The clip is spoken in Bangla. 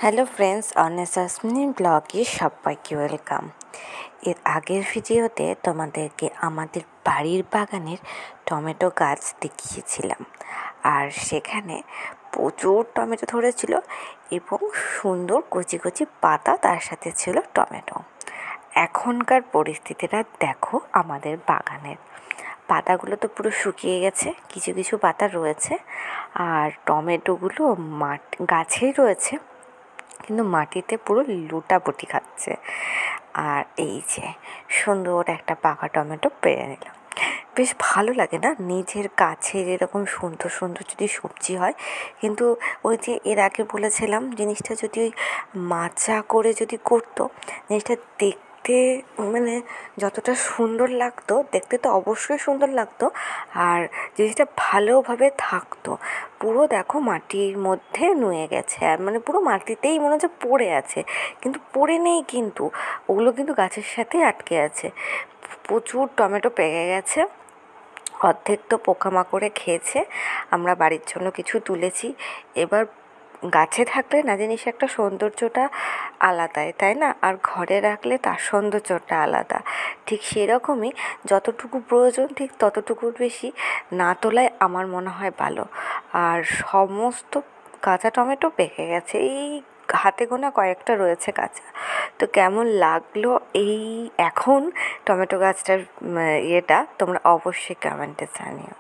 হ্যালো ফ্রেন্ডস, অনেসাসমিনি ব্লগে সবাইকে ওয়েলকাম। এর আগের ভিডিওতে তোমাদেরকে আমাদের বাড়ির বাগানের টমেটো গাছ দেখিয়েছিলাম, আর সেখানে প্রচুর টমেটো ধরেছিল এবং সুন্দর কচি কচি পাতা, তার সাথে ছিল টমেটো। এখনকার পরিস্থিতিটা দেখো আমাদের বাগানের। পাতাগুলো তো পুরো শুকিয়ে গেছে, কিছু কিছু পাতা রয়েছে, আর টমেটোগুলো গাছেই রয়েছে, কিন্তু মাটিতে পুরো লুটাপুটি খাচ্ছে। আর এই যে সুন্দর একটা পাকা টমেটো পেরে নিলাম। বেশ ভালো লাগে না নিজের গাছের এরকম সুন্দর সুন্দর যদি সবজি হয়? কিন্তু ওই যে এর আগে বলেছিলাম, জিনিসটা যদি ওই মাচা করে যদি করতো, জিনিসটা দেখতে মানে যতটা সুন্দর লাগতো, দেখতে তো অবশ্যই সুন্দর লাগতো, আর জিনিসটা ভালোভাবে থাকতো। পুরো দেখো মাটির মধ্যে নুয়ে গেছে, আর মানে পুরো মাটিতেই মনে হচ্ছে পড়ে আছে, কিন্তু পড়ে নেই, কিন্তু ওগুলো কিন্তু গাছের সাথে আটকে আছে। প্রচুর টমেটো পেকে গেছে, অর্ধেক তো পোকামাকড়ে খেয়েছে। আমরা বাড়ির জন্য কিছু তুলেছি। এবার গাছে থাকলে না জিনিস একটা সৌন্দর্যটা আলাদাই, তাই না? আর ঘরে রাখলে তার সৌন্দর্যটা আলাদা। ঠিক সেরকমই যতটুকু প্রয়োজন ঠিক ততটুকুর বেশি না তোলাই আমার মনে হয় ভালো। আর সমস্ত কাঁচা টমেটো পেকে গেছে, এই হাতে গোনা কয়েকটা রয়েছে কাঁচা। তো কেমন লাগলো এই এখন টমেটো গাছটার ইয়েটা তোমরা অবশ্যই কমেন্টে জানিও।